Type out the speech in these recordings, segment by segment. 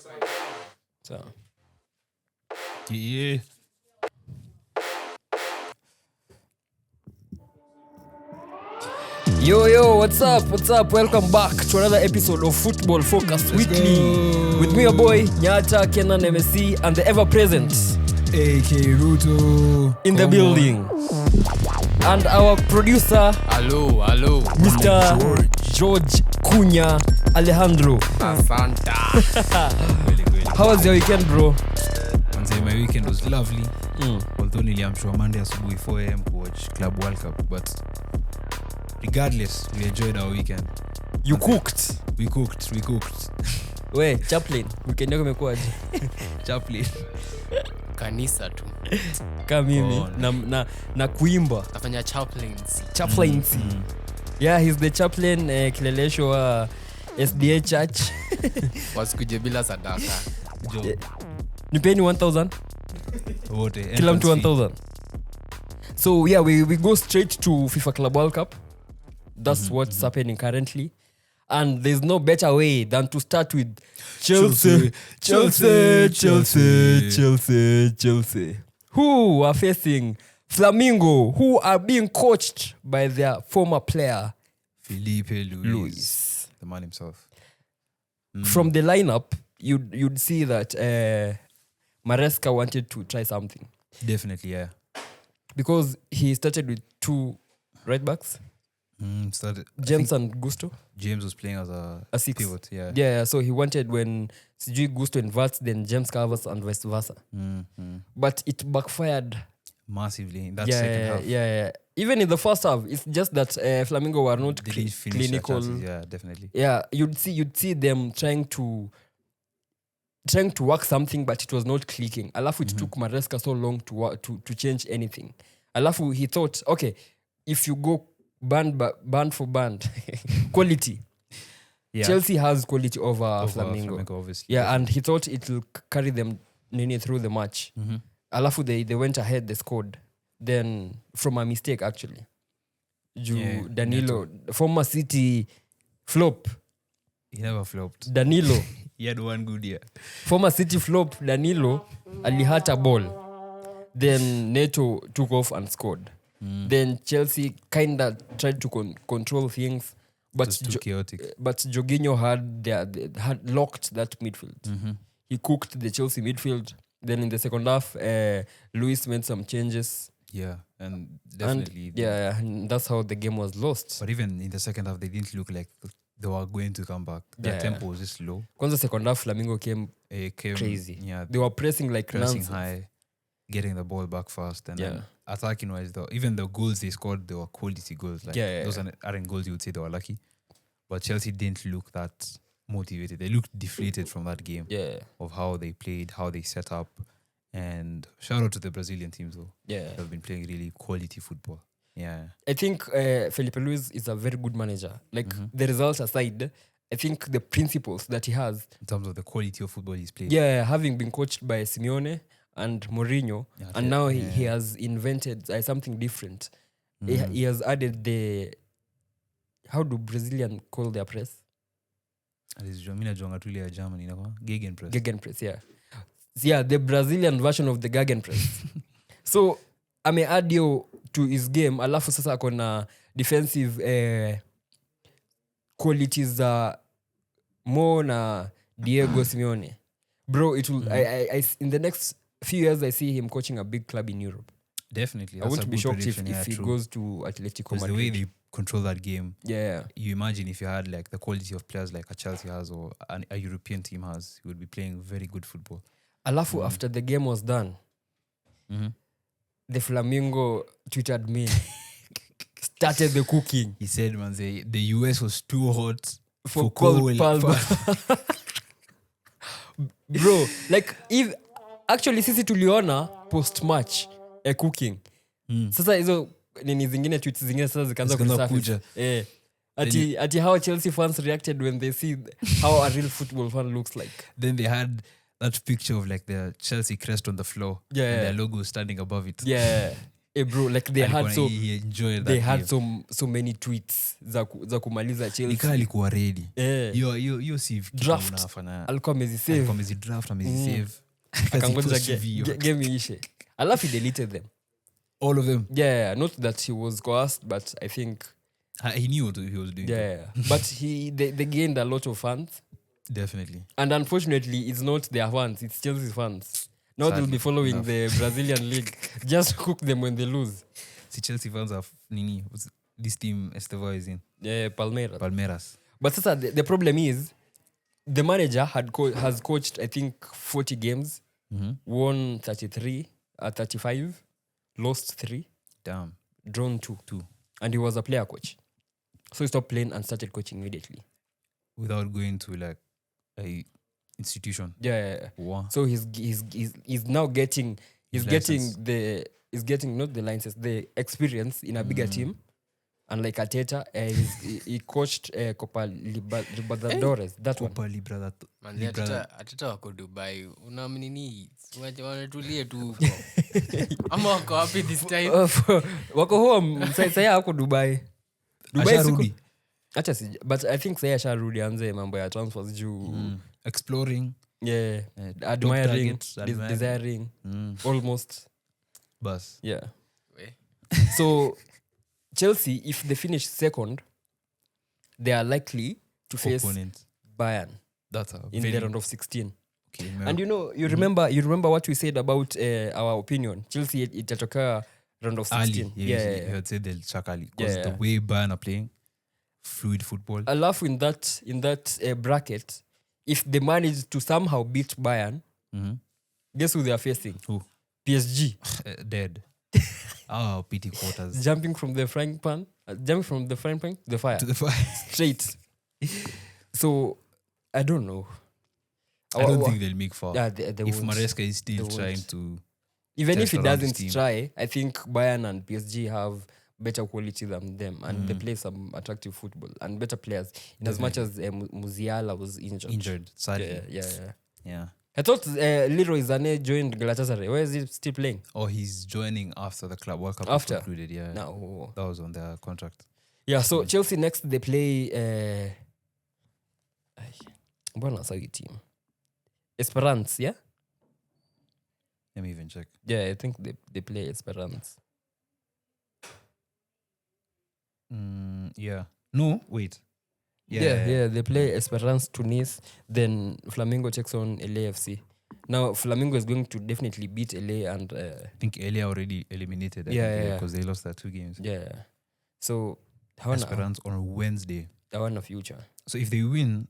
So. Yeah. Yo, what's up? Welcome back to another episode of Football Focus Weekly. Go. With me, your boy, Nyata, Kenan, MSC, and the ever-present AK Rutto in the building. And our producer, Hello. Mr. George Cunha Alejandro. Asanta. How was your weekend, bro? Manze, my weekend was lovely. Although niliamshwa Monday asubuhi 4 a.m. to watch Club World Cup, but regardless, we enjoyed our weekend. You cooked? We cooked. We, Chaplain, weekend yako imekuwaje? Chaplain. Kanisa tu. Kama mimi na kuimba. Nafanya chaplains. Chaplains. Yeah, he's the chaplain kilelesho wa SDA Church. Wasikuje bila sadaka. Nipeni 1,000. Wote. Kila mtu 1,000. So yeah, we go straight to FIFA Club World Cup. That's what's happening currently. And there's no better way than to start with Chelsea. Who are facing Flamengo, who are being coached by their former player, Felipe Luis. The man himself. From the lineup, you'd see that Maresca wanted to try something. Definitely, yeah. Because he started with two right backs, James and Gusto. James was playing as a six. pivot, yeah. Yeah, so he wanted when Sijui Gusto inverts, then James covers and vice versa. But it backfired massively in that second half. Yeah. Even in the first half, it's just that Flamengo were not They didn't finish clinical. Chances, yeah, definitely. Yeah, you'd see them trying to work something, but it was not clicking. Alafu it took Maresca so long to change anything. Alafu he thought, okay, if you go band for band, quality. Yeah. Chelsea has quality over Flamengo. Obviously. Yeah, and he thought it will carry them through the match. Alafu they went ahead, they scored. Then from a mistake actually. Danilo, former City flop. He never flopped. Danilo. He had one good year. Former City flop Danilo alihata ball. Then Neto took off and scored. Then Chelsea kinda tried to control things, but too chaotic. But Jorginho had locked that midfield. He cooked the Chelsea midfield. Then in the second half, Luis made some changes. Yeah, and definitely. And that's how the game was lost. But even in the second half, they didn't look like they were going to come back. Their tempo was just low. Kwanza second half, Flamengo came crazy. Yeah, they were pressing nonsense. High, getting the ball back fast, and then attacking-wise, even the goals they scored, they were quality goals. Those aren't goals you would say they were lucky. But Chelsea didn't look that motivated. They looked deflated from that game. Yeah. Of how they played, how they set up. And shout out to the Brazilian teams though. Yeah. They've been playing really quality football. Yeah. I think Felipe Luis is a very good manager. Like the results aside, I think the principles that he has in terms of the quality of football he's played. Yeah, having been coached by Simeone and Mourinho, and now he has invented something different. He has added how do Brazilian call their press? Gegenpress. Gegenpress, yeah. Yeah, the Brazilian version of the Gegenpress. So, add you to his game. Alafu sasa akona defensive qualities more na Diego Simeone. Bro, it will. I in the next few years I see him coaching a big club in Europe. Definitely. I wouldn't be shocked if he goes to Atletico Madrid. The way they control that game. Yeah. You imagine if you had like the quality of players like a Chelsea has or a European team has, he would be playing very good football. Alafu after the game was done, the Flamengo Twitter admin started the cooking. He said, man, the US was too hot for Cole Palmer. Bro, like if actually sisi tuliona post match cooking. Sasa hizo nini zingine tweets zingine sasa zikaanza kuja. Ati how Chelsea fans reacted when they see how a real football fan looks like. Then they had that picture of like the Chelsea crest on the floor and their logo standing above it. Yeah. bro, like they had so he enjoyed they that had game. so many tweets za kumaliza Nikaa Chelsea. alikuwa ready. Eh. Hiyo si kitu Draft. unafanya. Alikuwa amezisave. Alikuwa amezidraft, amezisave. Akangoja Akazipost video. game iishe. Alafu he deleted them. All of them. Yeah, not that he was coerced, but I think He knew what he was doing. but they gained a lot of fans. Definitely. And unfortunately, it's not their fans, it's Chelsea's fans. Now they'll be following enough. the Brazilian league. Just cook them when they lose. See, Chelsea fans are nini. This team Estevao is in. Yeah, Palmeiras. But sasa, the problem is, the manager has coached, I think, 40 games, won 33, 35, lost 3, Damn. drawn 2. And he was a player coach. So he stopped playing and started coaching immediately. Without going to like a institution. Yeah. Wow. So he's now getting not the license, the experience in a bigger team. And like Arteta, he coached Copa Libertadores. That one. Copa Libra. Manzi Arteta wako Dubai. Unaamini wanatulie tu huko. Ama wako happy this time. Wako home. Saya wako Dubai. Asharudi. Acha si, but I think saya asharudi anze mambo ya transfers juu. Exploring. Yeah. Admiring. Desiring. Almost. Bus. Yeah. So Chelsea, if they finish second, they are likely to face Bayern in the round of 16. Okay, and you remember what we said about our opinion. Chelsea itatoka round of 16. You had said they'll chuck Ali because the way Bayern are playing fluid football. Alafu in that bracket, if they manage to somehow beat Bayern, guess who they are facing? Who? PSG. Dead. Pity quarters. Jumping from the frying pan to the fire. To the fire. Straight. So, I don't know. I don't think they'll make far. Yeah, they if won't. Maresca is still trying to... Even if he around his doesn't team. try, I think Bayern and PSG have better quality than them. And they play some attractive football. And better players. In as much as Musiala was injured. Sadly. Yeah. I thought Leroy Sané joined Galatasaray. Where is he still playing? Oh, he's joining after the Club World Cup After? concluded, yeah. No. That was on their contract. Yeah, so Chelsea next, they play... Mbona sawi team? Esperance, yeah? Let me even check. Yeah, I think they play Esperance. Yeah. No, wait. Yeah, they play Esperance, Tunis, then Flamengo takes on LAFC. Now, Flamengo is going to definitely beat LA and... I think LA already eliminated because they lost their 2 games. Yeah. So, Esperance on Wednesday. They want a future. So if they win,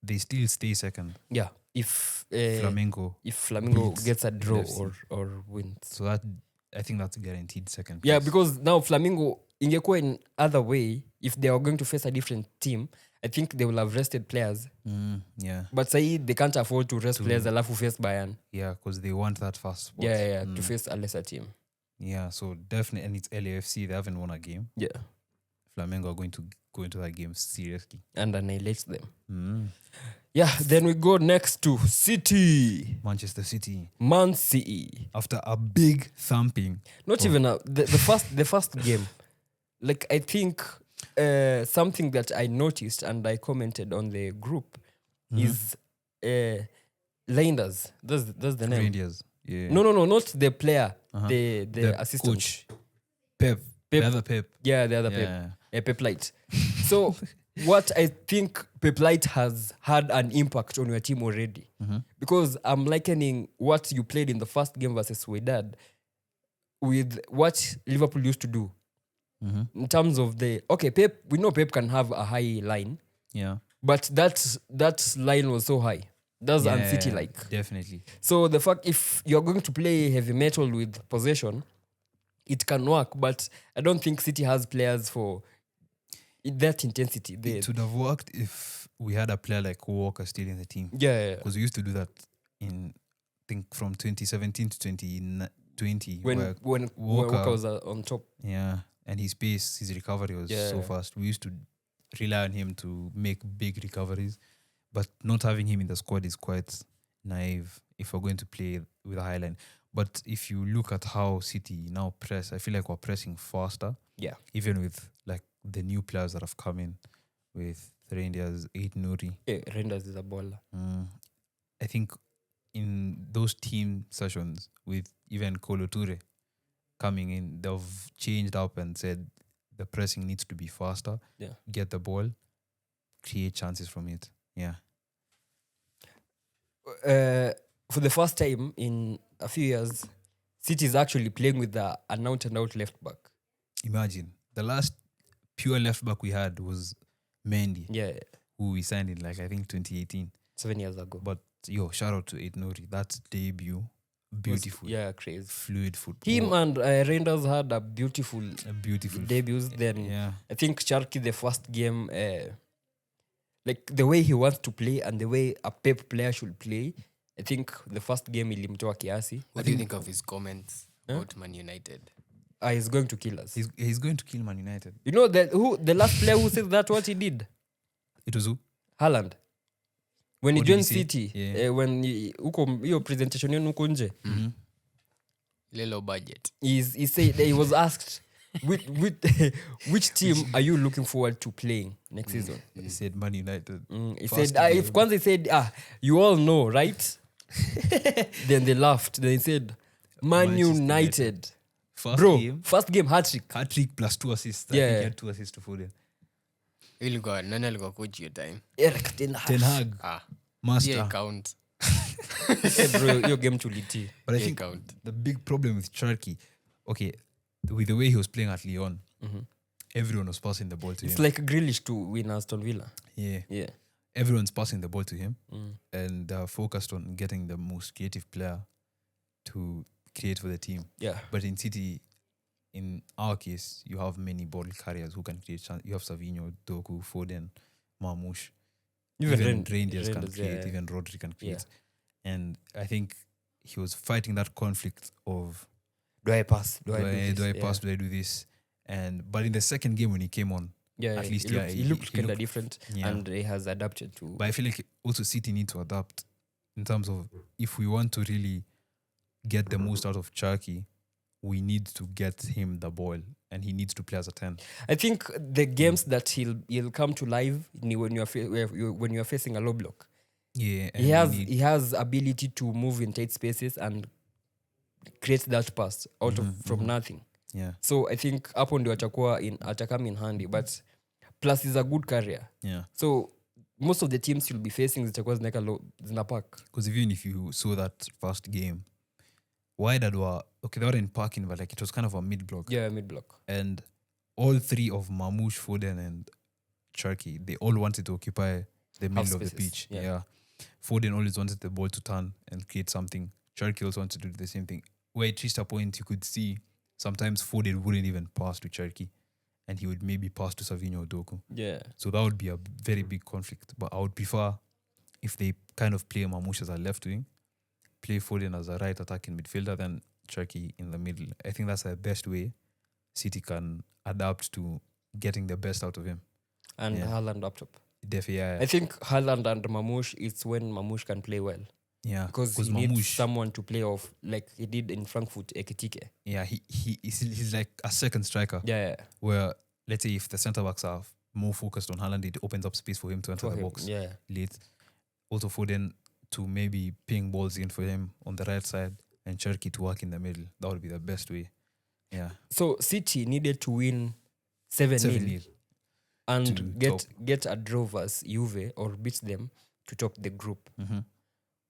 they still stay second. Yeah. If Flamengo gets a draw LFC. or wins. So that I think that's a guaranteed second place. Yeah, because now Flamengo, ingekuwa in other way, if they are going to face a different team, I think they will have rested players. Yeah. But say they can't afford to rest players alafu face Bayern. Yeah, because they want that first spot. Yeah, to face a lesser team. Yeah, so definitely, and it's LAFC, they haven't won a game. Yeah. Flamengo are going to go into that game seriously. And annihilate them. Yeah, then we go next to City. Manchester City. Man City. After a big thumping. Not even the first game. Like, I think something that I noticed and I commented on the group is Leinders. That's the name. Rangers. Yeah. No, not the player. The assistant. Coach. Pep. The other Pep. Yeah, the other Pep. Pep Light. So what I think Pep Light has had an impact on your team already. Because I'm likening what you played in the first game versus Wydad with what Liverpool used to do. In terms of Pep, we know Pep can have a high line. Yeah. But that line was so high. That's un-City-like. Definitely. So the fact, if you're going to play heavy metal with possession, it can work. But I don't think City has players for that intensity. It would have worked if we had a player like Walker still in the team. Yeah. Because we used to do that in, I think, from 2017 to 2020. When Walker was on top. Yeah. And his pace, his recovery was so fast. We used to rely on him to make big recoveries. But not having him in the squad is quite naive if we're going to play with a high line. But if you look at how City now press, I feel like we're pressing faster. Yeah. Even with like the new players that have come in with Rangers, 8 Nuri. Yeah, Renders is a baller. I think in those team sessions with even Kolo Toure coming in, they've changed up and said the pressing needs to be faster. Yeah. Get the ball, create chances from it. Yeah. For the first time in a few years, City is actually playing with an out-and-out left back. Imagine the last pure left back we had was Mendy, Yeah, who we signed in like I think 2018. 7 years ago. But shout out to 8 Nuri. That debut, beautiful. Yeah, crazy. Fluid football. Him and Renders had a beautiful debuts. Then Yeah. I think Charky, the first game, like the way he wants to play and the way a Pep player should play, I think the first game ilimtoa kiasi. What do you think of his comments about Man United? He's going to kill us. He's going to kill Man United. You know the last player who said that, what he did? It was who? Haaland. When he What did joined he say? City, Yeah. when hiyo presentation yenu huko nje, Little budget. he said he was asked which team are you looking forward to playing next season? He said Man United. He First said game. if Kwanzaa said you all know, right? Then they laughed. Then he said Man Manchester United. First Bro, game, first game hat-trick. hat-trick plus 2 assists. I Yeah. think he had 2 assists to Foden. Nani alikuwa coach your time? Eric Ten Hag. Ten Hag, master. Yeah, count. Bro, hiyo game tuliti. But I Yeah, think count. the big problem with Cherky, okay, with the way he was playing at Lyon, everyone was passing the ball to It's him. like Grealish to win Aston Villa. Yeah. Yeah. Everyone's passing the ball to him and focused on getting the most creative player to create for the team. Yeah. But in City, in our case, you have many ball carriers who can create chance. You have Savinho, Doku, Foden, Marmoush. Even Rangers can create. yeah. Even Rodri can create. And I think he was fighting that conflict of Do I pass? do I pass? Do I do this? But in the second game when he came on, Yeah, at least, he looked kind of different, yeah. and he has adapted to. But I feel like also City need to adapt in terms of if we want to really get the most out of Cherky, we need to get him the ball and he needs to play as a 10. I think the games that he'll come to live when you're facing a low block. Yeah, and He has ability to move in tight spaces and create that pass out of from nothing. yeah, So I think hapo ndio atakam in handy, but plus he's a good carrier. yeah. So most of the teams you'll be facing zitakuwa zinapack. Because even if you saw that first game, Wydad were they were in parking, but like it was kind of a mid block. Yeah, mid block. And all three of Mamouche, Foden, and Cherky, they all wanted to occupy the middle of the spaces, pitch. yeah. Yeah. Foden always wanted the ball to turn and create something. Cherky also wanted to do the same thing. Where it reached a point, you could see sometimes Foden wouldn't even pass to Cherky, and he would maybe pass to Savinho or Doku. Yeah. So that would be a very big conflict. But I would prefer if they kind of play Mamouche as a left wing, play Foden as a right attacking midfielder, then Cherky in the middle. I think that's the best way City can adapt to getting the best out of him. And Yeah. Haaland up top. Yeah. I think Haaland and Mamouche, it's when Mamouche can play well. Yeah, Because he needs someone to play off like he did in Frankfurt, Ekitike. yeah, he's like a second striker. Yeah. Where let's say if the centre backs are more focused on Haaland, it opens up space for him to enter For the him, box yeah. late. Also Foden to maybe ping balls in for him on the right side and Cherky to work in the middle. That would be the best way. Yeah. So City needed to win 7-0 7-0. and to get a draw versus Juve or beat them to top the group. Mm-hmm.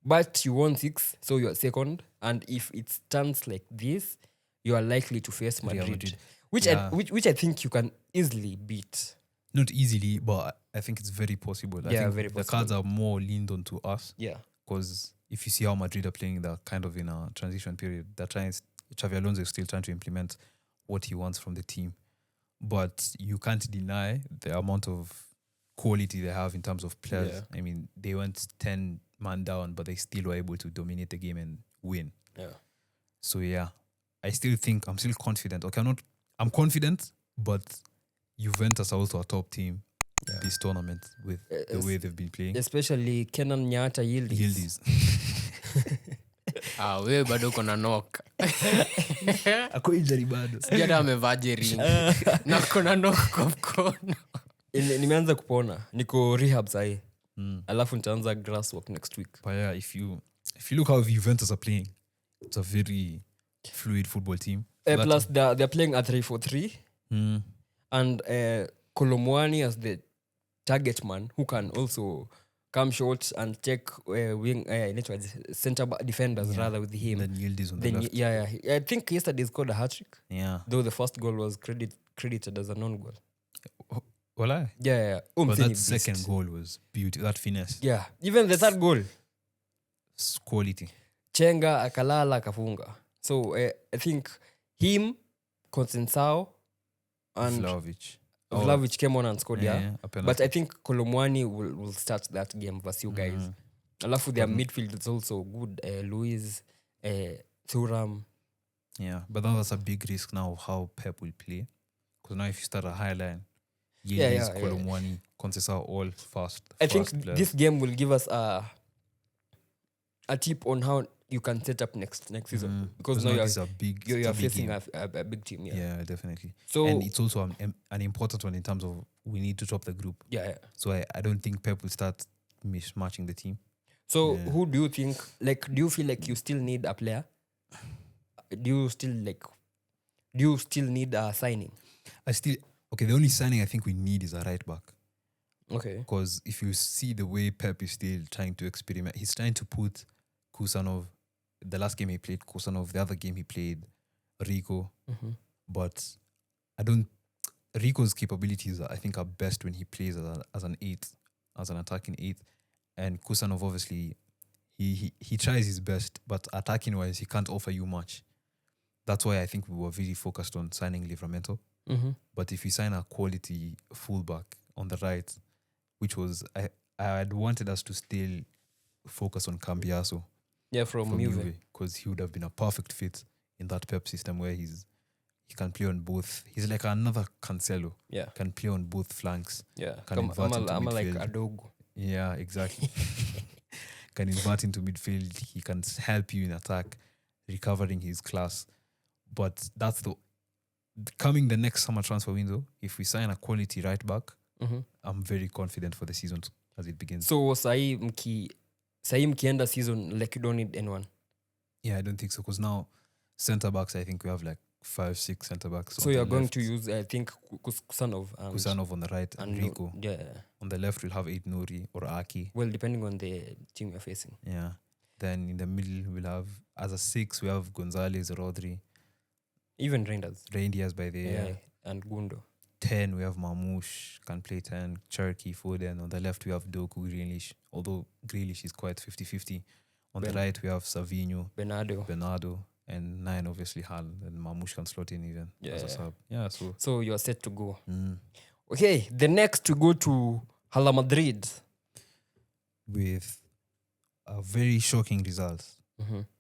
But you won 6, so you're second. And if it stands like this, you are likely to face Real Madrid, Madrid. which Yeah. I think you can easily beat. Not easily, but I think it's very possible. I Yeah, think very the possible. cards are more leaned onto us Yeah. because if you see how Madrid are playing, they're kind of in a transition period. Xavi Alonso is still trying to implement what he wants from the team. But you can't deny the amount of quality they have in terms of players. Yeah. I mean, they went 10 man down, but they still were able to dominate the game and win. Yeah. So yeah, I'm still confident. Okay, I'm confident, but Juventus are also a top team this tournament with the way they've been playing. Especially Kenan Nyata Yildiz. Yildiz. wewe bado uko na knock. Ako injury bado. Sijata amevaje ring. Na uko na knock kwa mkono. Nimeanza kupona. Niko rehab sahi. Alafu nitaanza grass work next week. But yeah, if you look how Juventus are playing, it's a very fluid football team. Plus they're playing a 3-4-3. And Kolomwani as the target man who can also come short and take center defenders rather with him. Then Yildiz on the left. Yeah. I think yesterday he scored a hat-trick. Yeah. Though the first goal was credited as a non-goal. Well, Yeah. But that second goal was beauty. That finesse. Yeah. Even the third goal. It's quality. Chenga, akalala, akafunga. So I think him, Consensao, and Vlahovic came on and scored, But I think Kolomwani will start that game versus you guys. Alafu their midfield is also good. Luis, Thuram. Yeah, but that's a big risk now of how Pep will play. Because now if you start a high line, Kolomwani, Conceição all fast. I think this game will give us a tip on how you can set up next season. Because now you're facing a big team. Yeah, definitely. So, and it's also an important one in terms of we need to top the group. Yeah. So I don't think Pep will start mismatching the team. So who do you think, do you feel like you still need a player? Do you still need a signing? The only signing I think we need is a right back. Okay. Because if you see the way Pep is still trying to experiment, he's trying to put Kusanov, the last game he played Kusanov, the other game he played Rico. But Rico's capabilities I think are best when he plays as an eighth, as an attacking eighth. And Kusanov obviously he tries his best, but attacking wise he can't offer you much. That's why I think we were really focused on signing Livramento. But if you sign a quality fullback on the right, which was I had wanted us to still focus on Cambiaso. Yeah, from Juve. Because he would have been a perfect fit in that Pep system where he can play on both. He's like another Cancelo. Yeah. Can play on both flanks. Yeah. I'm like Adogo. Yeah, exactly. Can invert into midfield. He can help you in attack, recovering his class. But that's coming the next summer transfer window. If we sign a quality right back, I'm very confident for the season as it begins. So sahi mkienda season, you don't need anyone? Yeah, I don't think so. Because now, centre backs, I think we have 5-6 centre backs. So you're going to use, I think, Kusanov. Kusanov on the right and Rico. Yeah. On the left, we'll have Aid Nouri or Aki. Well, depending on the team you're facing. Yeah. Then in the middle, we'll have, as a 6, we have Gonzalez, Rodri. Even Rangers by the and Gundo. 10, we have Mamouche, can play 10, Cherky, Foden. On the left, we have Doku, Grealish. Although Grealish is quite 50-50. On the right, we have Savinho, Bernardo, and 9, obviously, Hal. And Mamouche can slot in even as a sub. Yeah, so you're set to go. Okay, the next to go to Hala Madrid. With a very shocking result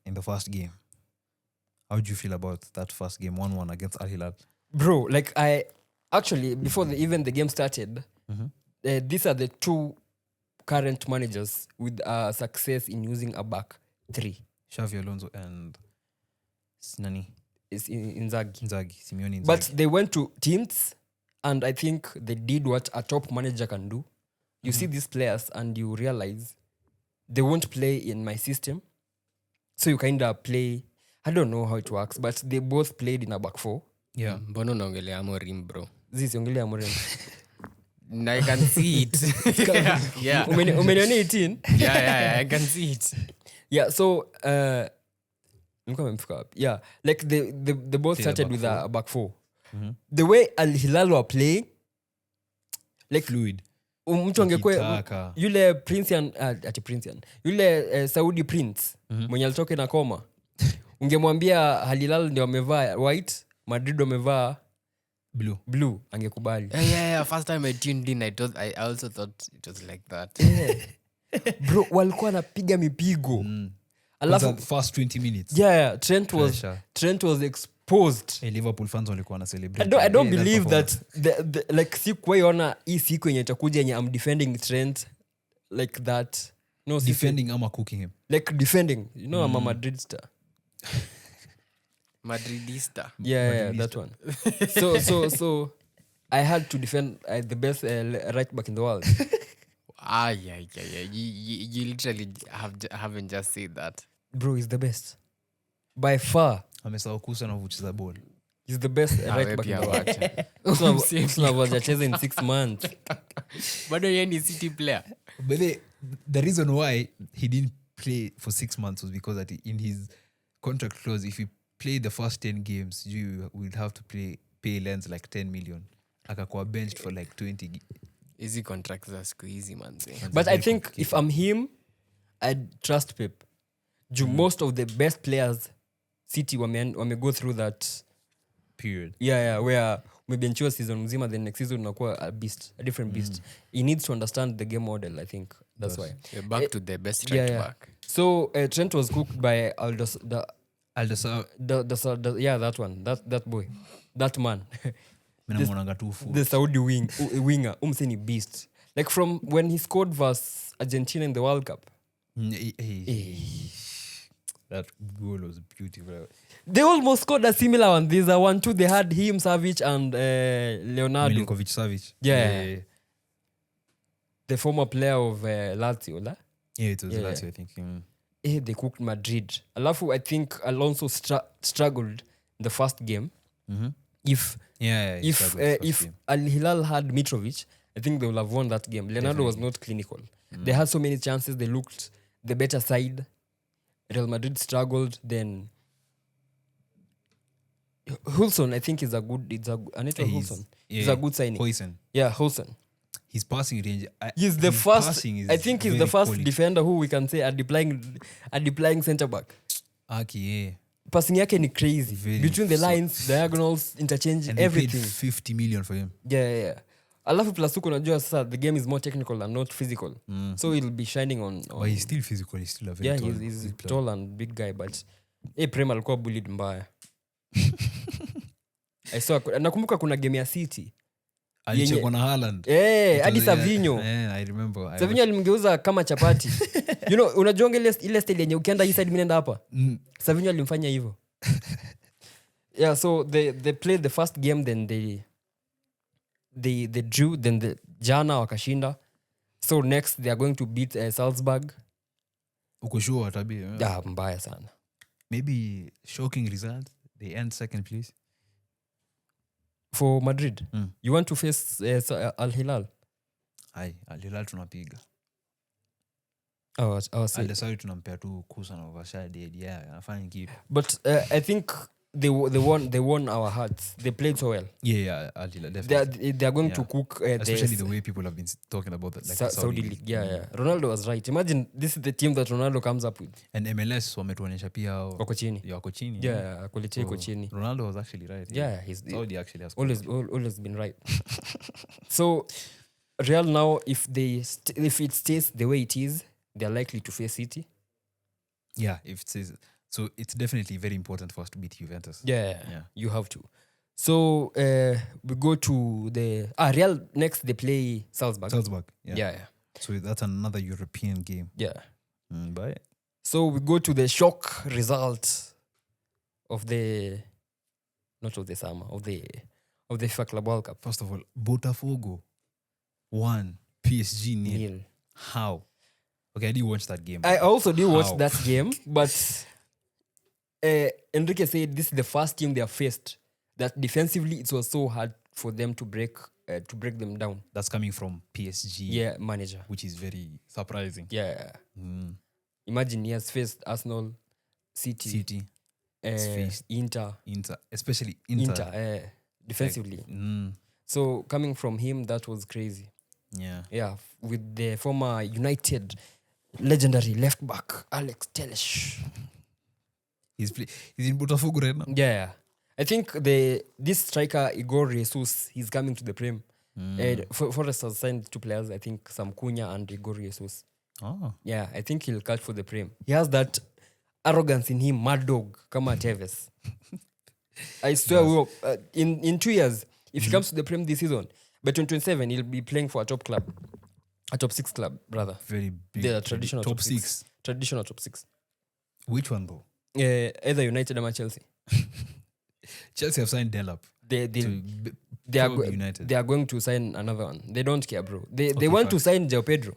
in the first game. How do you feel about that first game, 1-1 against Al Hilal? Bro, I actually, before even the game started, these are the two current managers with success in using a back three. Xavi Alonso and Nani? It's Inzaghi. Simeone Inzaghi. But they went to teams, and I think they did what a top manager can do. You see these players and you realize they won't play in my system. So you kind of play, I don't know how it works, but they both played in a back four. Yeah. Bono naongelea Amorim, bro. This ongelea Amorim. I can see it. Yeah. Umeniona 18? Yeah, I can see it. Yeah, so yeah, they both started with a back four. The way Al Hilal were playing, fluid. Mtu angekuwa yule Princean yule Saudi Prince mwenye alitoka na koma, ungemwambia Al Hilal ndio wamevaa white, Madrid wamevaa blue, angekubali. Yeah. First time I tuned in, I also thought it was like that. Bro, walikuwa napiga mipigo. Alafu first 20 minutes. Yeah, Trent was exposed. Liverpool fans walikuwa na celebrate. I don't believe that the siku waiona hii siku yenye itakuja yenye I'm defending Trent like that. No, City. Defending ama cooking him. Like defending. You know, I'm a Madrid star. Madridista. Yeah, that one. So I had to defend the best right back in the world. Yeah. You literally haven't just said that. Bro, he's the best. By far. Amesahau kusa na kucheza ball. He's the best right back in the world. Usnavacheza in 6 months. Bado yeye ni City player. But the reason why he didn't play for 6 months was because that in his contract clause, if he played the first 10 games, you would have to pay Lens like 10 million. Akakuwa benched for like 20. Easy contracts are squeezy, man. But I think if I'm him, I'd trust Pep. Most of the best players, City, wame go through that period. Yeah, where umebenchiwa season mzima, then next season unakuwa a different beast. He needs to understand the game model, I think. That's why. Back to the best right back. So Trent was cooked by Aldasar. Yeah, that one. That boy. That man. The Saudi winger. Umseni beast. Like from when he scored versus Argentina in the World Cup. That goal was beautiful. They almost scored a similar one. There's a 1-2. They had him, Savic, and Leonardo. Milinkovic-Savic. Yeah. The former player of Lazio, la? Yeah, it was Lazio, I think. They cooked Madrid. Alafu, I think Alonso struggled in the first game. Mm-hmm. If Al Hilal had Mitrovic, I think they would have won that game. Leonardo was not clinical. They had so many chances. They looked the better side. Real Madrid struggled. Then Hulson, I think, is a good. Hulson. He's a good signing. Huysen. Yeah, Hulson. His passing range. He's the first. I think he's the first defender who we can say are deploying centre back. Yeah. Passing yake ni crazy. Between the lines, diagonals, interchange, and everything. Paid 50 million for him. Yeah. Alafu plus tuko najua sasa the game is more technical and not physical. So he'll be shining on But he's still physical. He's still a very tall. Yeah, he's tall and big guy, but Prem alikuwa bullied mbaya. I saw nakumbuka kuna game ya City. Alichekwa na Haaland. Hadi Savinho. I remember. Savinho alimgeuza kama chapati. You know, unajonga ile style yenye ukienda hii side mimi naenda hapa. Savinho alimfanya hivyo. Yeah, so they played the first game, then they drew, then the jana wakashinda. So next they are going to beat Salzburg. Uko sure watabi? Yeah, mbaya sana. Maybe shocking result. They end second place. For Madrid, you want to face Al Hilal? Al Hilal tunapiga. Al tunampea tu kusa na overshade. Yeah, anafanya kitu. But I think they won our hearts. They played so well. Yeah, Al Hilal definitely. They are going to cook especially the way people have been talking about that, like Saudi League. Yeah. Ronaldo was right. Imagine this is the team that Ronaldo comes up with. And MLS wametuonyesha pia wako chini. Wako chini. Yeah, quality iko chini. Ronaldo was actually right. Yeah, he's Saudi actually has always been right. So Real now, if it stays the way it is, they're likely to face City. Yeah, if it says so, it's definitely very important for us to beat Juventus. Yeah. You have to. So we go to the Real next. They play Salzburg. Yeah. So that's another European game. Yeah. Bye. So we go to the shock result of the FIFA Club World Cup. First of all, Botafogo 1, PSG 0. How? Okay, I did watch that game. I also did watch that game, but Enrique said this is the first team they have faced that defensively it was so hard for them to break them down. That's coming from PSG. Yeah, manager. Which is very surprising. Yeah. Imagine he has faced Arsenal, City. Inter. Especially Inter. Defensively. So coming from him, that was crazy. Yeah, with the former United legendary left back Alex Telles. He's in Botafogo right now. Yeah, I think this striker Igor Jesus, he's coming to the Prem. Forest has signed 2 players. I think Sam Cunha and Igor Jesus. Oh, yeah, I think he'll catch for the Prem. He has that arrogance in him, mad dog, kama Tevez. I swear, in 2 years, if he comes to the Prem this season, by 2027, he'll be playing for a top club. A top 6 club, brother. Very big. They're a traditional top 6. Traditional top 6. Which one, bro? Either United or Chelsea. Chelsea have signed Delap. They are United. They are going to sign another one. They don't care, bro. They want to sign João Pedro.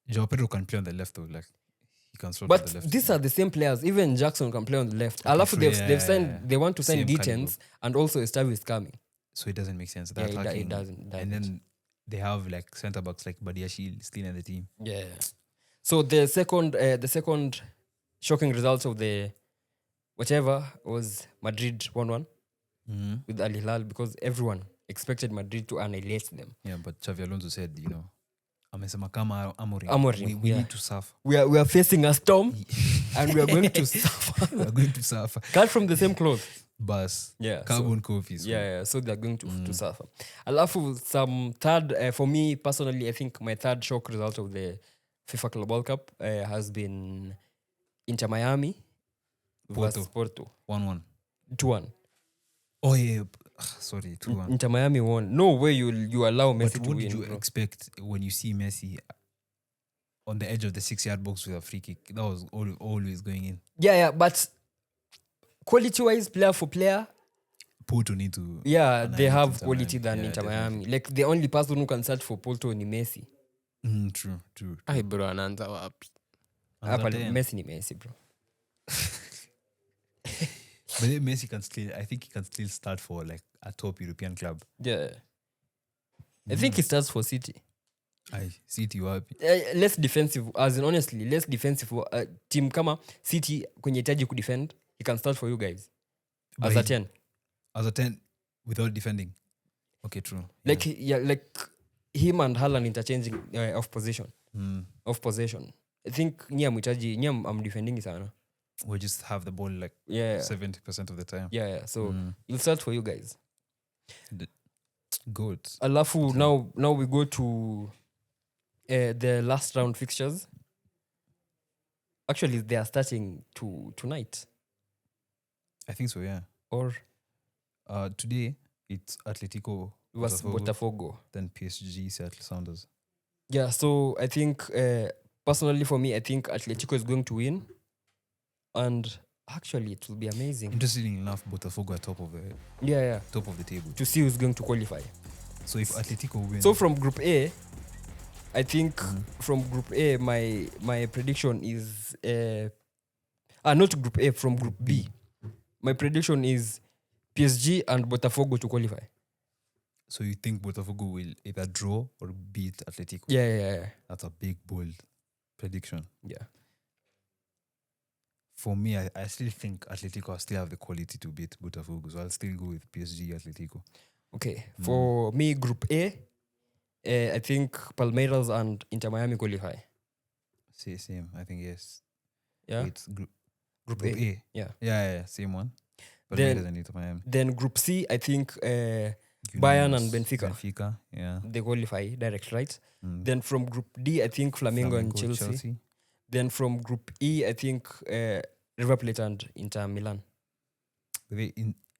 João Pedro can play on the left though, like he can sort but on the left. These are the same players. Even Jackson can play on the left. Alafu they've signed. They want to sign Gittens and also Estevao is coming. So it doesn't make sense. It doesn't. And then they have like centre backs like Badiashile still in the team. Yeah. So the second shocking result of the whatever was Madrid 1-1 with Al Hilal because everyone expected Madrid to annihilate them. Yeah, but Xavi Alonso said, amesema kama Amorim, we need to suffer. We are facing a storm and we are going to suffer. We are going to suffer. Cut from the same cloth. Bus. Yeah. Carbon coffee. So they are going to suffer. Alafu some third, for me personally, I think my third shock result of the FIFA Club World Cup has been Inter Miami versus Porto. 1-1. 2-1. Oh yeah, sorry, 2-1. Inter Miami won. No way you allow Messi to win. What did you expect when you see Messi on the edge of the 6-yard box with a free kick? That was always going in. Yeah, but quality-wise, player for player, Porto need to. Yeah, they have quality than Inter Miami. Like the only person who can search for Porto ni Messi. True. Ai bro, anaanza wapi? Hapa Messi ni Messi, bro. But then Messi I think he can still start for like a top European club. Yeah. I think he starts for City. City wapi? Less defensive, as in honestly, less defensive. Team kama City kwenye hitaji kudefend, he can start for you guys. As a 10. As a 10 without defending. Okay, true. Like him and Haaland interchanging off position. Off possession. I think I'm defending sana. We just have the ball like 70% of the time. Yeah. So he'll start for you guys. Good. Alafu, now we go to the last round fixtures. Actually, they are starting tonight. I think so, yeah. Or today it's Atletico versus Botafogo. Then PSG Seattle Sounders. Yeah, so I think personally for me, I think Atletico is going to win. And actually, it will be amazing. Interestingly enough, Botafogo are top of the table to see who's going to qualify. So if Atletico wins, so from Group A, I think from Group A, my prediction is not Group A, from Group B. My prediction is PSG and Botafogo to qualify. So you think Botafogo will either draw or beat Atletico? Yeah. That's a big, bold prediction. Yeah. For me, I still think Atletico still have the quality to beat Botafogo, so I'll still go with PSG Atletico. Okay. For me, Group A, I think Palmeiras and Inter Miami qualify. Same. I think yes. Yeah. It's Group A. Yeah. Same one. Palmeiras and Inter Miami. Then Group C, I think Bayern and Benfica. Yeah. They qualify direct, right? Then from Group D, I think Flamengo and Chelsea. Then from Group E, I think River Plate and Inter Milan.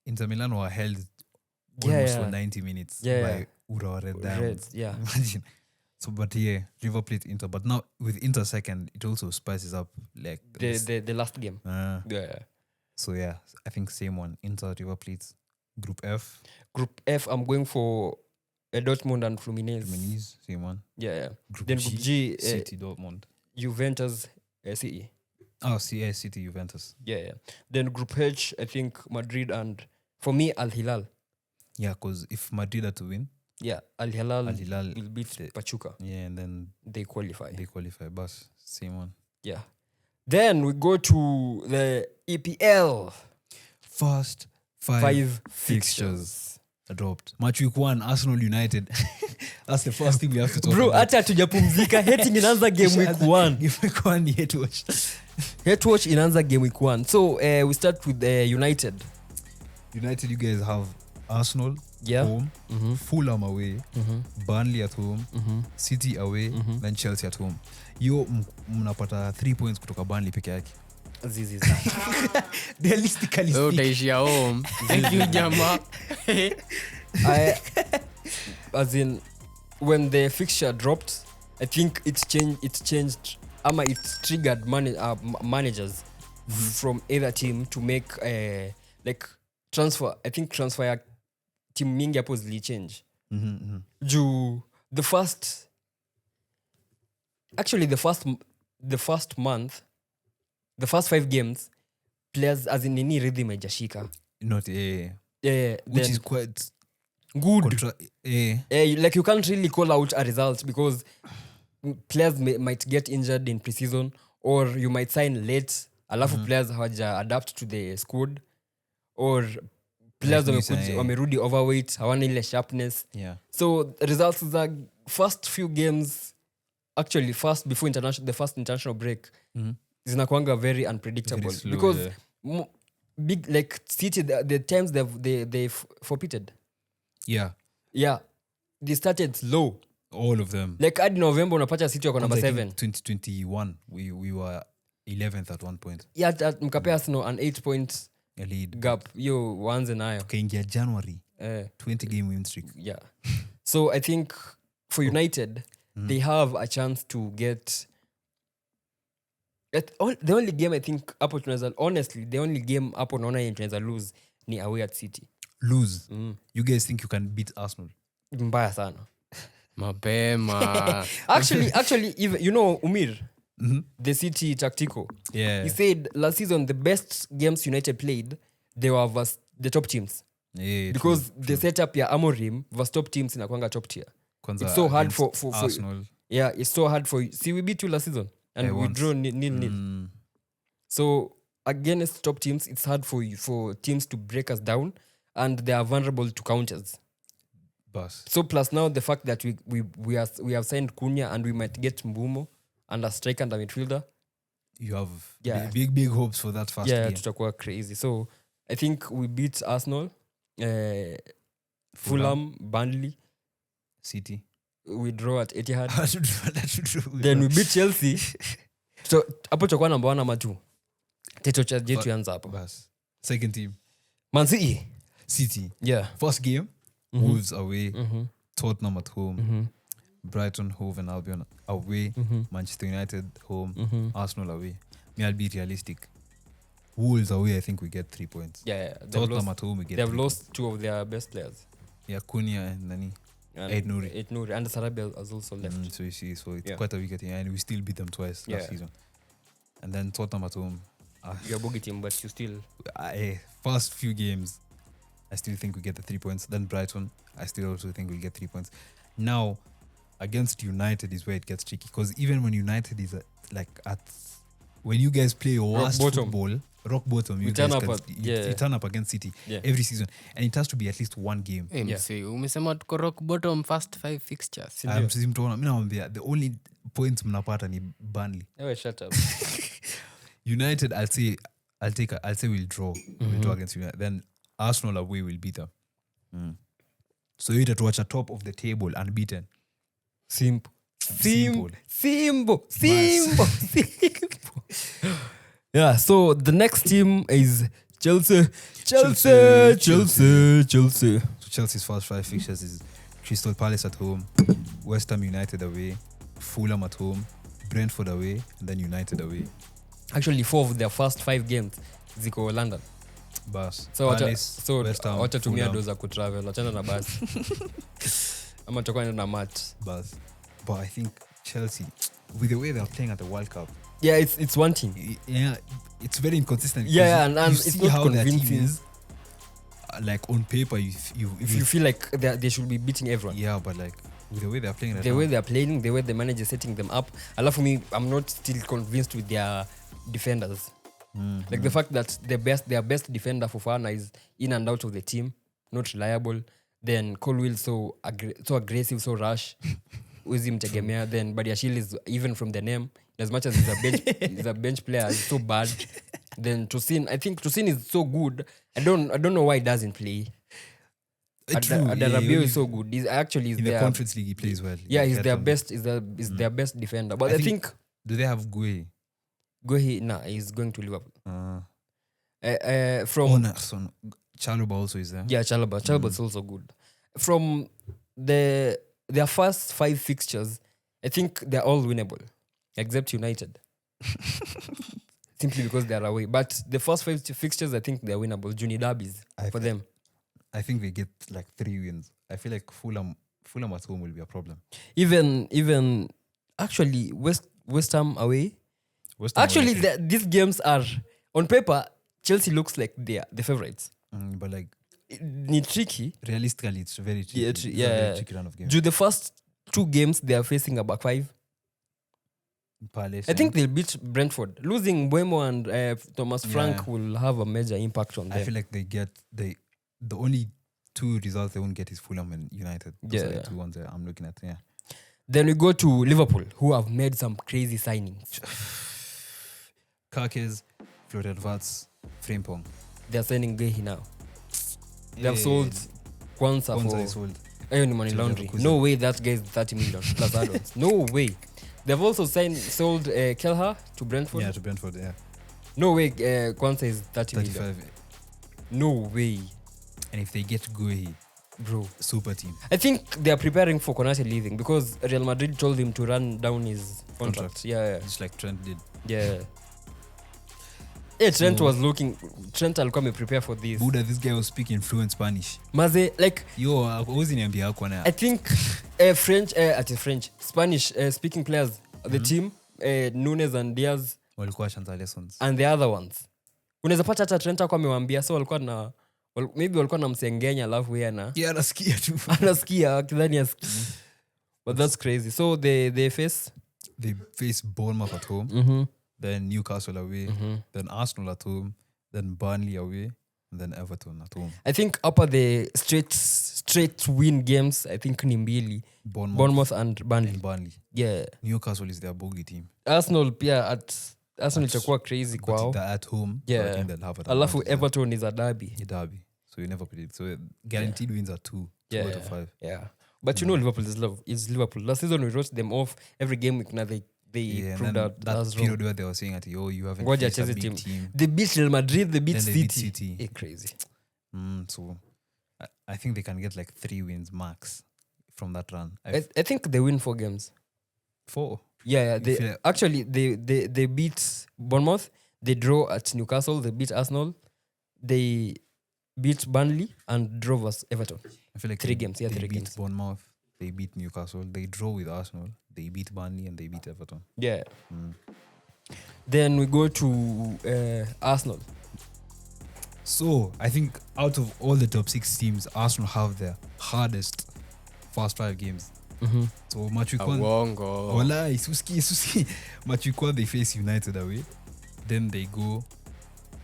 Inter Milan were held almost for 90 minutes by Ura Red Diamonds. Yeah. Imagine. So, but River Plate Inter. But now with Inter second, it also spices up like the last game. So I think same one. Inter, River Plate. Group F. Group F, I'm going for Dortmund and Fluminense. Same one. Yeah. Then Group G, City, Dortmund. Juventus, City. City, Juventus. Yeah. Then Group H, I think Madrid and, for me, Al Hilal. Yeah, because if Madrid are to win, Al Hilal will beat Pachuca. Yeah, and then they qualify. But same one. Yeah. Then we go to the EPL. First five fixtures. Dropped. Match week 1, Arsenal United. That's the first thing we have to talk about. Bro, hata tujapumzika. Hating inaanza game week 1. Game week 1 ni hate watch. Hate watch inaanza game week 1. So we start with United. United, you guys have Arsenal home, Fulham away, Burnley at home, City away, then Chelsea at home. Yo mnapata 3 points kutoka Burnley peke yake. Zizi. Realistically speaking. Utaishia home. Thank you, Jama. As in, when the fixture dropped, I think it's changed. It triggered managers from either team to make like transfer. I think transfer team mingi hapo zili change. Juu the first month, the first 5 games, players as in nini rhythm haijashika. Not which is quite good. Like you can't really call out a result because players might get injured in pre-season, or you might sign late alafu players hawaja adapt to the squad, or players wamerudi overweight, hawana ile sharpness. So results are first few games, actually first before the first international break, zinakuanga very unpredictable, very slow, because big like City, the times they forfeited. They started slow, all of them. Like at November unapata City wako number 7. 2021 we were 11th at one point. At mkapea Arsenal an 8 points lead gap. Yo waanze nayo. Kaingia January 20 game win streak. So I think for United they have a chance to get the only game I think hapo tunaweza, honestly the only game hapo naona yenye tunaweza lose ni away at City. Lose? You guys think you can beat Arsenal? Mbaya sana. Mapema. Actually even you know Umir, the City tactical. He said last season the best games United played, they were versus the top teams. Because true. The setup ya Amorim versus top teams inakuanga top tier. Kwanza it's so hard for Arsenal. It's so hard for. See, we beat you last season and we draw nil. So against top teams, it's hard for teams to break us down, and they are vulnerable to counters. So plus now the fact that we have signed Cunha and we might get Mbumo and a striker and a midfielder. You have big hopes for that first game. Tutakuwa crazy. So I think we beat Arsenal, Fulham, Burnley, City. We draw at Etihad. That should do. Then we beat Chelsea. So hapo tutakuwa number 1 ama 2. Teto cha jetu yanza hapo. Second team. Man City. First game, Wolves away, Tottenham at home, Brighton, Hove and Albion away, Manchester United home, Arsenal away. I'll be realistic. Wolves away, I think we get 3 points. Tottenham at home, we get. They've lost 2 of their best players. Cunha and Nani. Ed Nouri. And Sarabia has also left. So you see, it's quite a wicket, and we still beat them twice last season. And then Tottenham at home. You're a bogey team, but you still. First few games, I still think we get the 3 points. Then Brighton, I still also think we'll get 3 points. Now, against United is where it gets tricky, because even when United is when you guys play your worst football, rock bottom, you turn up against City every season, and it has to be at least one game. Umesema tuko rock bottom first 5 fixtures. The only points mnapata ni Burnley. Shut up. United, I'll say we'll draw. We'll draw against United. Then Arsenal away will beat them. So you have to watch a top of the table unbeaten. Simple. So the next team is Chelsea. So Chelsea's first 5 fixtures is Crystal Palace at home, West Ham United away, Fulham at home, Brentford away, and then United away. Actually 4 of their first 5 games ziko London. So West Ham, wacha tumia doza kutravel, wachana na basi. Ama tutakuwa na match. But I think Chelsea, with the way they're playing at the World Cup, it's one team. It's very inconsistent. And it's not convincing. Is, like on paper, if you feel like they should be beating everyone. But like with the way they're playing, the way the manager is setting them up, for me, I'm not still convinced with their defenders. Like the fact that their best defender Fofana is in and out of the team, not reliable. Then Colwill so aggressive, so rash. Uzi mtegemea. Then Badiashile is, even from the name, as much as he's a bench player, he's so bad. Then Tosin, I think Tosin is so good. I don't know why he doesn't play. Adarabio is so good. He's actually in the Conference League he plays well. He's their best. Is their best defender. But I think do they have Gueye? He's going to Liverpool. Chalobah also is there. Chalobah is also good. From their first 5 fixtures, I think they're all winnable, except United. Simply because they're away. But the first 5 fixtures, I think they're winnable. Juni derbies for them. I think they get like 3 wins. I feel like Fulham at home will be a problem. Even actually West Ham away. Actually, these games are on paper. Chelsea looks like they are the favorites. But like, it's tricky. Realistically, it's very tricky. Yeah, It's a very tricky run of games. Do the first 2 games they are facing a back 5? Palace, I think they'll beat Brentford. Losing Buemo and Thomas Frank will have a major impact on them. I feel like they get the only 2 results they won't get is Fulham and United. Those are the 2 ones that I'm looking at. Yeah. Then we go to Liverpool, who have made some crazy signings. Kakes, Florian Wirtz, Frimpong. They're signing Gehi now. They have sold Kwanzaa is sold. Money laundry. No way that guy is 30 million plus add-ons. No way. They've also sold Kelha to Brentford. Yeah, to Brentford, yeah. No way Kwanzaa is 30 million. No way. And if they get Guehi, bro, super team. I think they are preparing for Konate leaving because Real Madrid told him to run down his contract. Yeah. Just like Trent did. Yeah. Yeah, Trent alikuwa ameprepare for this. Buddha, this guy was speaking fluent Spanish. Maze, like... Yo, I think French, Spanish speaking players, the team, Nunes and Diaz, walikuwa shanta lessons. And the other ones. Unaweza pata hata Trent alikuwa amewambia, so walikuwa na msengenya alafu yeye anasikia tu. Anasikia, akidhani asikii. But that's crazy. So they face Bournemouth at home. Mm-hmm. Then Newcastle away, then Arsenal at home, then Burnley away, and then Everton at home. I think upper the straight win games, I think ni mbili. Bournemouth and Burnley. Yeah. Newcastle is their bogey team. Arsenal itakuwa crazy kwao. They're at home. Yeah. I think they'll have it. Alafu Everton is a derby. So you never predict. So guaranteed wins are 2 out of 5. Yeah. But you know Liverpool is Liverpool. Last season we wrote them off every game week. Now they proved out that period where they were saying that you haven't faced a big team. They beat Real Madrid, they beat City. It's crazy. So I think they can get like 3 wins max from that run. I think they win 4 games. 4? Yeah. They beat Bournemouth, they draw at Newcastle, they beat Arsenal, they beat Burnley and drove us Everton. I feel like 3 games. Yeah, 3 games. They beat Bournemouth, they beat Newcastle, they draw with Arsenal, they beat Burnley, and they beat Everton. Yeah. Then we go to Arsenal. So I think out of all the top 6 teams, Arsenal have their hardest first 5 games. Mm-hmm. So Machikwan they face United away. Then they go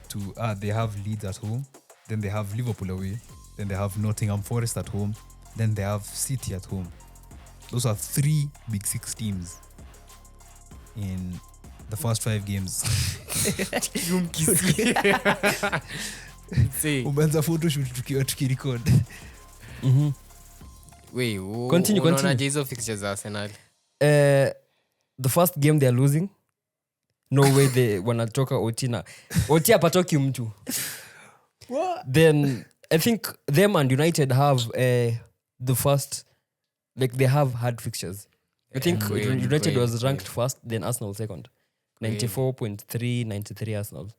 to they have Leeds at home. Then they have Liverpool away. Then they have Nottingham Forest at home. Then they have City at home. Those are 3 Big 6 teams in the first 5 games. Umeanza photoshoot tukirecord. Wait, continue. Hizo fixtures za Arsenal. The first game they are losing. No way they wanatoka Otina. Oti apatoki mtu. What? Then I think them and United have the first, like they have hard fixtures. I think United was ranked first, then Arsenal second. 94.3, 93 Arsenal.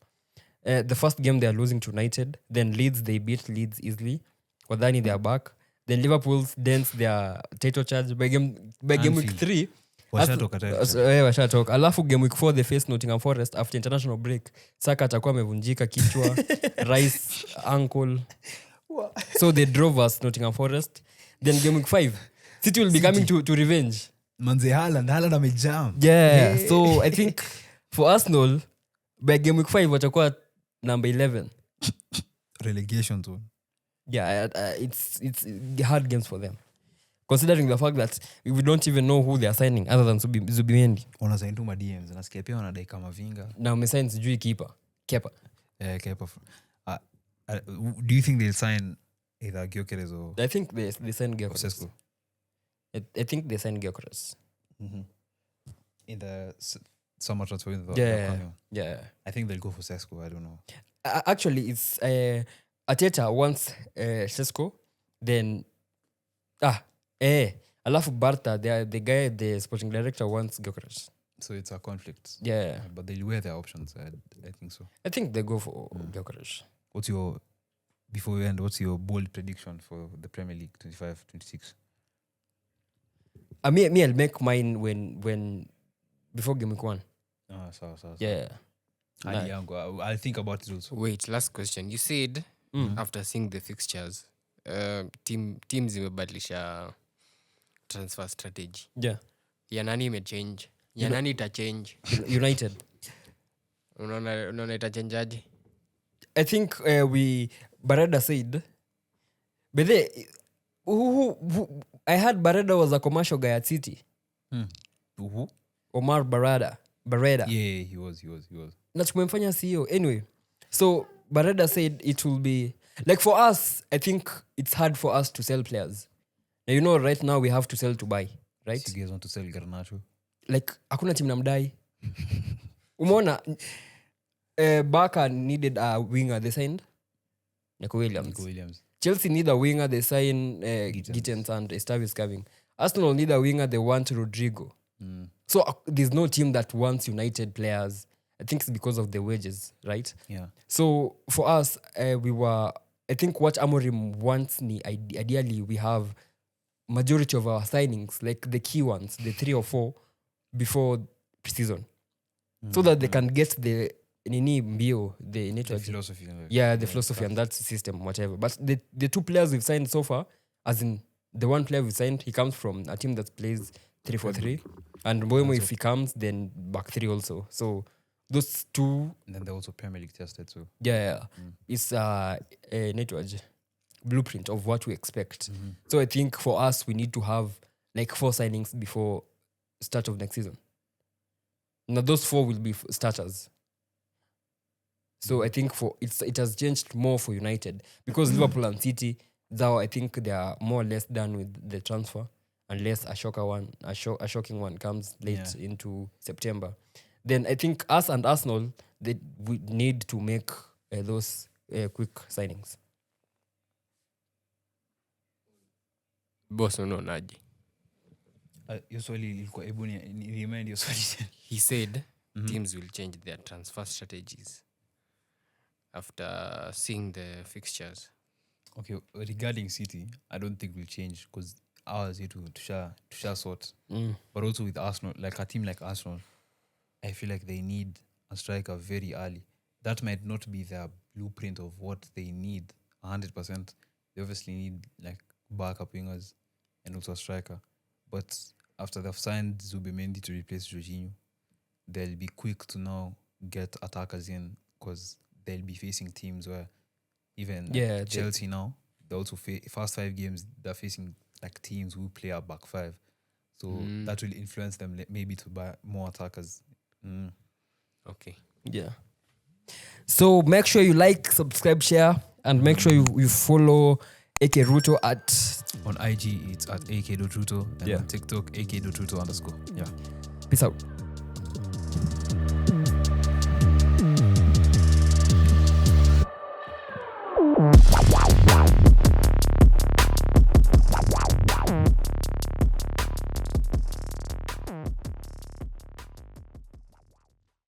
The first game they are losing to United. Then Leeds, they beat Leeds easily. Wadhani, they are back. Then Liverpool dents their title charge by game week 3. Washatoka. Alafu game week 4 they face Nottingham Forest after international break. Saka atakuwa amevunjika kichwa, Rice ankle. So they drove us Nottingham Forest. Then game week 5 City will be coming to revenge. Manze Haaland amejam. Yeah, so I think for Arsenal by game week 5 watakuwa number 11. Relegation zone. Yeah, it's hard games for them. Considering the fact that we don't even know who they are signing other than Zubimendi. Wanasign tu ma DMs. Nasikia pia wanadai kama Vinga. Na wamesign sijui Kepa. Kepa. Do you think they'll sign either Gyökeres or... I think they sign Gyökeres. I think they sign Gyökeres. Mm-hmm. In the summer transfer window. Yeah. I think they'll go for Sesko. I don't know. Actually, it's Arteta wants Sesko. Then Alafu Barta, the sporting director wants Gyökeres. So it's a conflict. Yeah. But they'll weigh their options. I think so. I think they go for Gyökeres. Before we end, what's your bold prediction for the Premier League 25-26? Me, I'll make mine when before game week 1. So. Yeah. I'll think about it also. Wait, last question. You said after seeing the fixtures, teams zimebadilisha transfer strategy. Yeah. Ya nani imechange? Ya nani itachange? United. Unaona itachangeaje? I think Barada said, but I heard Barada was a commercial guy at City. Who? Omar Barada. Yeah, he was. Na tumemfanya CEO. Anyway, so Barada said it will be like for us. I think it's hard for us to sell players. Now, right now we have to sell to buy, right? So you guys want to sell Garnacho? Like hakuna team namdai. Umeona Barca needed a winger, they signed Nico Williams. Chelsea need a winger, they sign Gittens and Estavis coming. Arsenal need a winger, they want Rodrigo. So there's no team that wants United players. I think it's because of the wages, right? Yeah. So for us, I think what Amorim wants, ideally we have majority of our signings, like the key ones, the 3 or 4 before preseason, so that they can get the philosophy. The philosophy and that system, whatever. But the 2 players we've signed so far, as in the 1 player we signed, he comes from a team that plays 3-4-3, and Mboimo, if he comes, then back 3 also. So those 2, and then they're also Premier League tested. So it's a network blueprint of what we expect. So I think for us, we need to have like 4 signings before start of next season. Now those 4 will be starters. So I think it has changed more for United because Liverpool and City, though I think they are more or less done with the transfer, unless a shocking one comes late into September. Then I think us and Arsenal, we need to make those quick signings. Boss unaonaje? He said teams will change their transfer strategies after seeing the fixtures. Okay, regarding City, I don't think we'll change because ours to share sort. But also with Arsenal, like a team like Arsenal, I feel like they need a striker very early. That might not be their blueprint of what they need 100%. They obviously need like backup wingers and also a striker. But after they've signed Zubimendi to replace Jorginho, they'll be quick to now get attackers in because they'll be facing teams where even Chelsea now, they also first 5 games, they're facing like teams who play a back 5. So that will influence them maybe to buy more attackers. Okay. Yeah. So make sure you like, subscribe, share, and make sure you follow AK Rutto on IG, it's at ak.rutto, and on TikTok, ak.rutto_. Yeah. Peace out.